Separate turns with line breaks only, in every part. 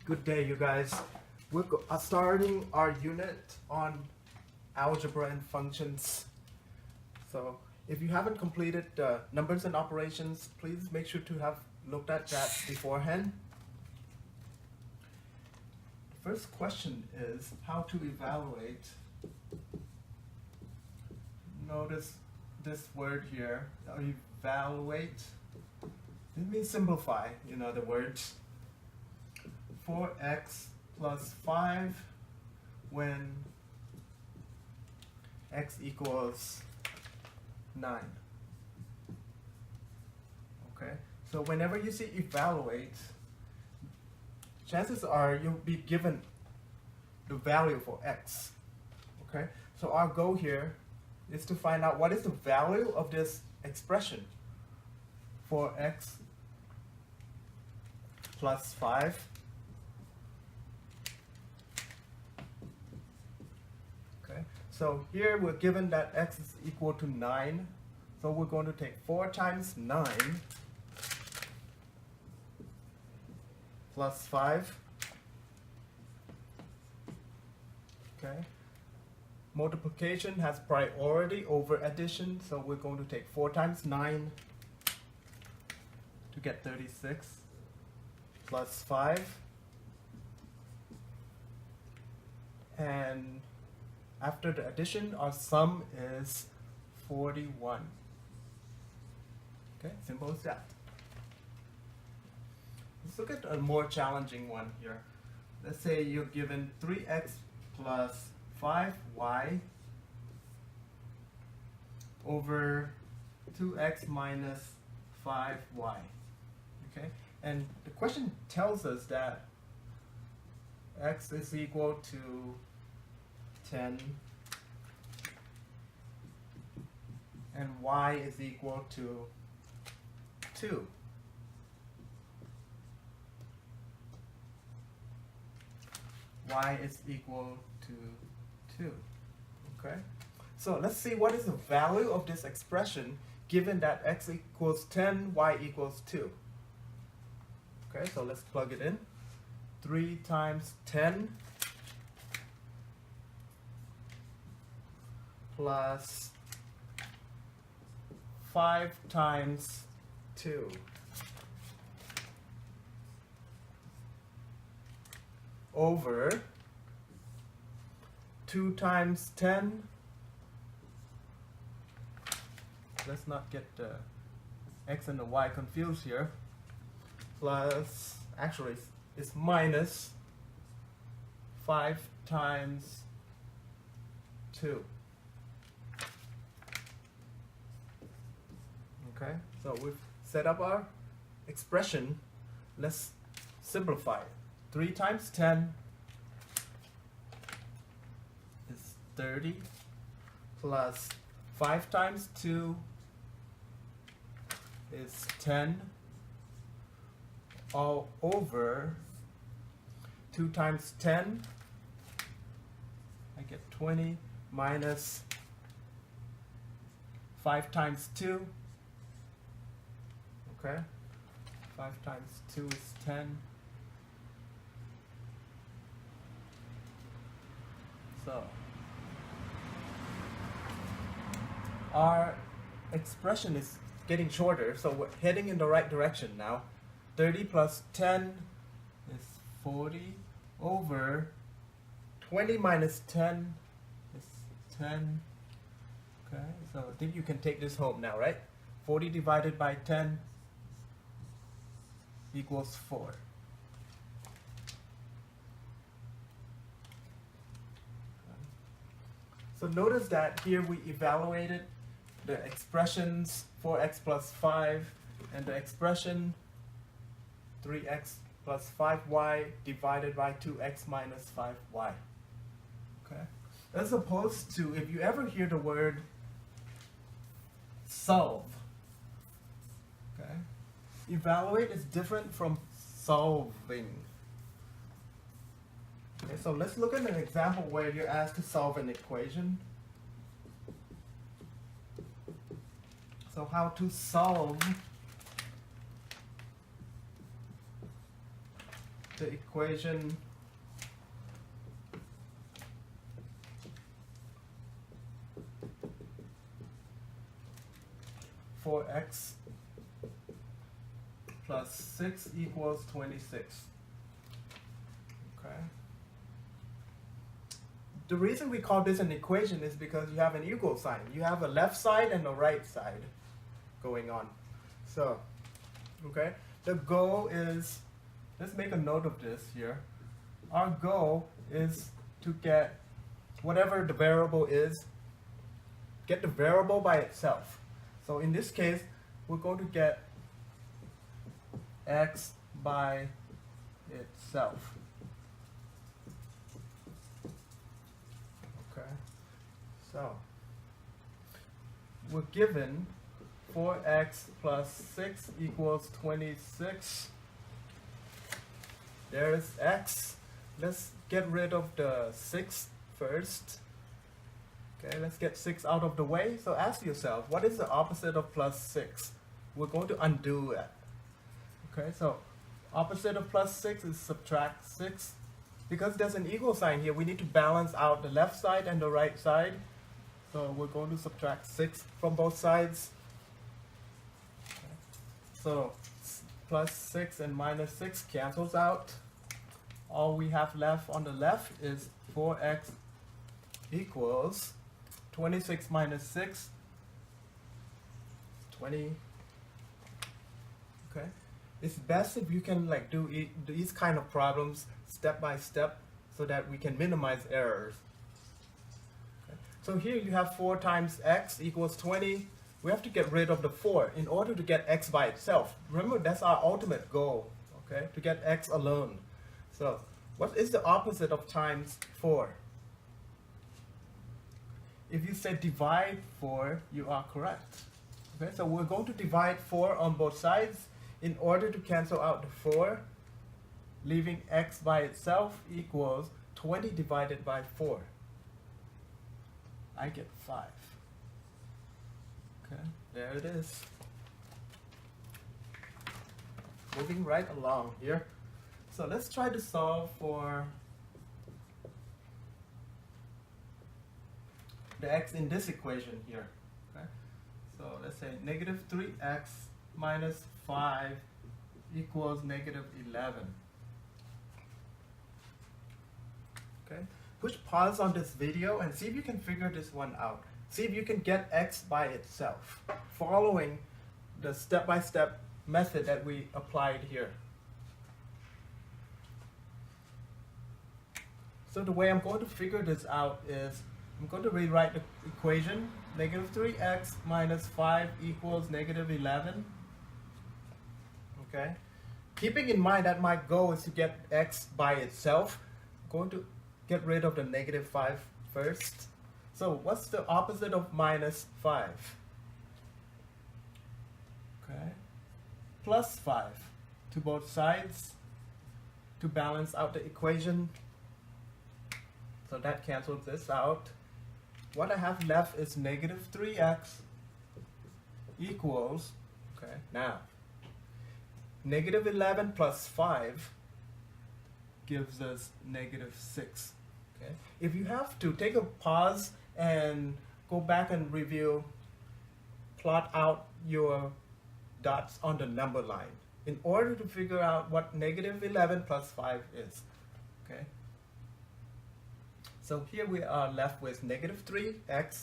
Good day, you guys. We're starting our unit on algebra and functions. So if you haven't completed numbers and operations, please make sure to have looked at that beforehand. The first question is how to evaluate. Notice this word here, evaluate. It means simplify, in other words. 4x plus 5 when x equals 9. Okay, so whenever you see evaluate, chances are you'll be given the value for x. Okay, so our goal here is to find out what is the value of this expression for x plus 5. So here we're given that x is equal to 9. So we're going to take 4 times 9 plus 5. Okay. Multiplication has priority over addition. So we're going to take 4 times 9 to get 36 plus 5. And after the addition, our sum is 41. Okay, simple as that. Let's look at a more challenging one here. Let's say you're given 3x plus 5y over 2x minus 5y. Okay, and the question tells us that x is equal to 10 and y is equal to 2. Y is equal to 2. Okay, so let's see what is the value of this expression given that x equals 10, y equals 2. Okay, so let's plug it in. 3 times 10 plus 5 times 2 over 2 times 10. Let's not get the x and the y confused here. Plus, actually, it's minus 5 times 2. Okay, so we've set up our expression. Let's simplify it. 3 times 10 is 30 plus 5 times 2 is 10 all over 2 times 10. I get 20 minus 5 times 2. Okay, 5 times 2 is 10. So our expression is getting shorter, so we're heading in the right direction now. 30 plus 10 is 40 over 20 minus 10 is 10. Okay, so I think you can take this home now, right? 40 divided by 10 equals 4. So notice that here we evaluated the expressions 4x plus 5 and the expression 3x plus 5y divided by 2x minus 5y. Okay? As opposed to if you ever hear the word solve. Okay? Evaluate is different from solving. Okay, so let's look at an example where you're asked to solve an equation. So how to solve the equation for x plus 6 equals 26. Okay. The reason we call this an equation is because you have an equal sign. You have a left side and a right side going on. So, okay, the goal is, let's make a note of this here. Our goal is to get whatever the variable is, get the variable by itself. So in this case, we're going to get x by itself. Okay, so we're given 4x plus 6 equals 26. There's x. Let's get rid of the 6 first. Okay, let's get 6 out of the way. So ask yourself, what is the opposite of plus 6? We're going to undo it. Okay, so opposite of plus 6 is subtract 6. Because there's an equal sign here, we need to balance out the left side and the right side. So we're going to subtract 6 from both sides. Okay. So plus 6 and minus 6 cancels out. All we have left on the left is 4x equals 26 minus 6, 20. Okay. It's best if you can like do these kind of problems step by step so that we can minimize errors. Okay. So here you have 4 times x equals 20. We have to get rid of the 4 in order to get x by itself. Remember, that's our ultimate goal, okay? To get x alone. So what is the opposite of times 4? If you say divide 4, you are correct. Okay, so we're going to divide 4 on both sides in order to cancel out the 4, leaving x by itself equals 20 divided by 4. I get 5. Okay, there it is. Moving right along here. So let's try to solve for the x in this equation here. Okay? So let's say negative 3x minus 5 equals negative 11. Okay? Push pause on this video and see if you can figure this one out. See if you can get x by itself, following the step-by-step method that we applied here. So the way I'm going to figure this out is I'm going to rewrite the equation. Negative 3x minus 5 equals negative 11. Okay. Keeping in mind that my goal is to get x by itself, I'm going to get rid of the negative 5 first. So what's the opposite of minus 5? Okay. Plus 5 to both sides to balance out the equation. So that cancels this out. What I have left is negative 3x equals, okay, now, negative 11 plus 5 gives us negative 6. Okay? If you have to, take a pause and go back and review, plot out your dots on the number line in order to figure out what negative 11 plus 5 is. Okay? So here we are left with negative 3x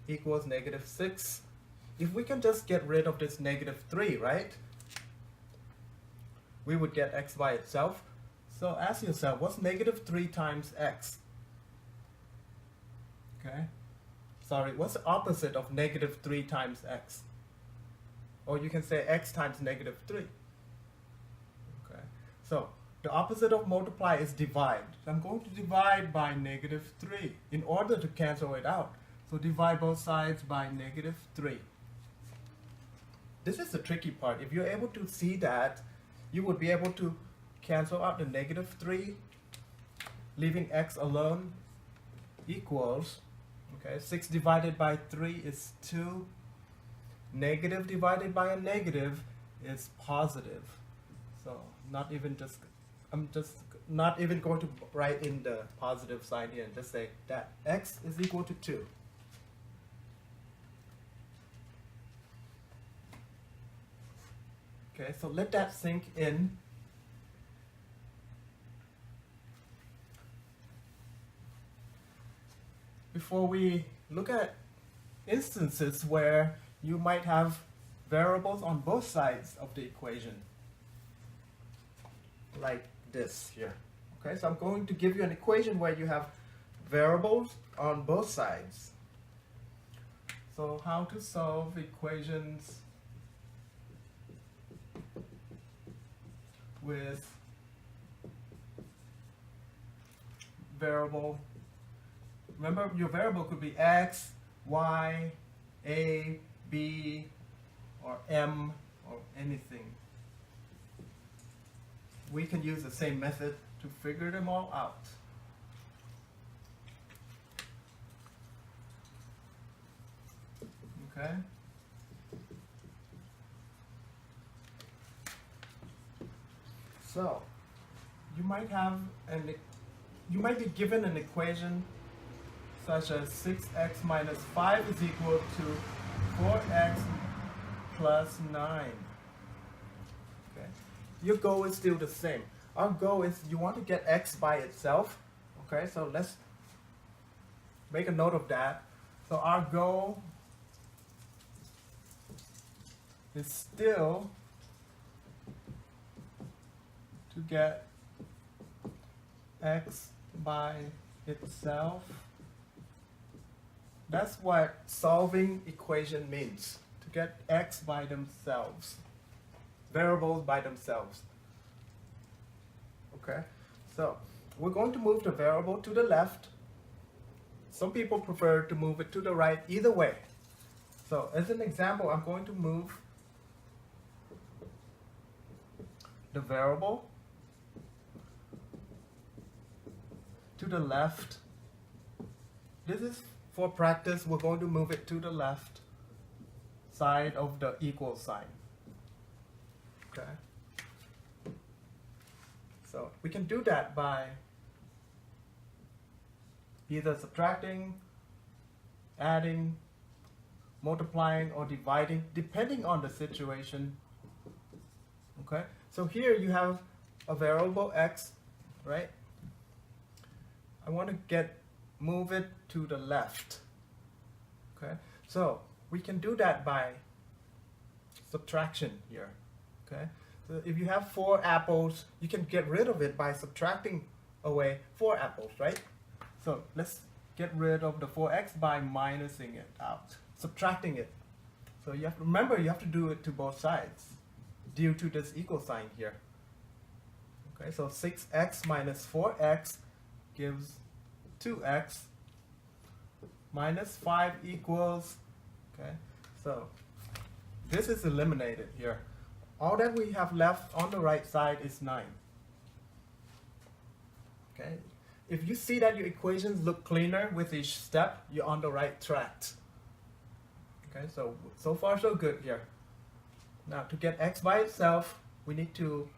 equals negative 6. If we can just get rid of this negative 3, right? We would get x by itself. So ask yourself, what's negative 3 times x? Okay. Sorry, what's the opposite of negative 3 times x? Or you can say x times negative 3. Okay. So the opposite of multiply is divide. So I'm going to divide by negative 3 in order to cancel it out. So divide both sides by negative 3. This is the tricky part. If you're able to see that, you would be able to cancel out the negative 3, leaving x alone equals, okay, 6 divided by 3 is 2. Negative divided by a negative is positive. So not even just I'm just not even going to write in the positive sign here and just say that x is equal to 2. Okay, so let that sink in. Before we look at instances where you might have variables on both sides of the equation, like this here. Okay, so I'm going to give you an equation where you have variables on both sides. So how to solve equations with variable. Remember, your variable could be x, y, a, b, or m, or anything. We can use the same method to figure them all out. Okay? So, you might be given an equation such as 6x minus 5 is equal to 4x plus 9. Okay. Your goal is still the same. Our goal is you want to get x by itself. Okay, so let's make a note of that. So our goal is still to get x by itself. That's what solving equation means, to get x by themselves, variables by themselves. Okay, so we're going to move the variable to the left. Some people prefer to move it to the right, either way. So as an example, I'm going to move the variable to the left. This is for practice. We're going to move it to the left side of the equal sign. Okay. So we can do that by either subtracting, adding, multiplying, or dividing, depending on the situation. Okay. So here you have a variable x, right? I want to move it to the left. Okay, so we can do that by subtraction here. Okay, so if you have 4 apples, you can get rid of it by subtracting away 4 apples, right? So let's get rid of the 4x by minusing it out, subtracting it. So you have to remember, you have to do it to both sides due to this equal sign here. Okay, so 6x minus 4x gives 2x minus 5 equals, okay, so this is eliminated here. All that we have left on the right side is 9. Okay, if you see that your equations look cleaner with each step, you're on the right track. Okay, so far so good here. Now to get x by itself, we need to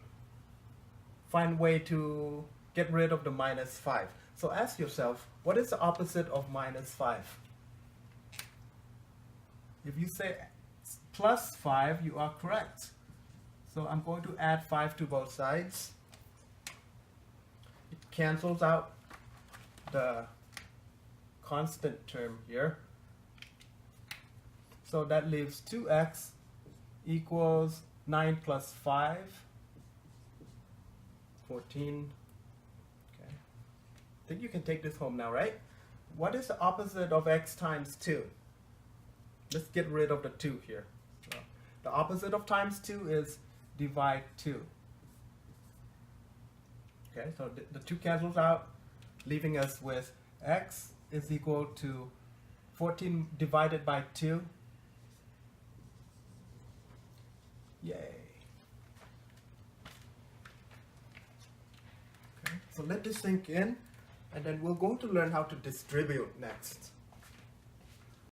find a way to get rid of the minus 5. So ask yourself, what is the opposite of minus 5? If you say plus 5, you are correct. So I'm going to add 5 to both sides. It cancels out the constant term here. So that leaves 2x equals 9 plus 5, 14. Okay. I think you can take this home now, right? What is the opposite of x times 2? Let's get rid of the 2 here. So the opposite of times 2 is divide 2. Okay, so the 2 cancels out, leaving us with x is equal to 14 divided by 2. Yay. Okay, so let this sink in, and then we're going to learn how to distribute next.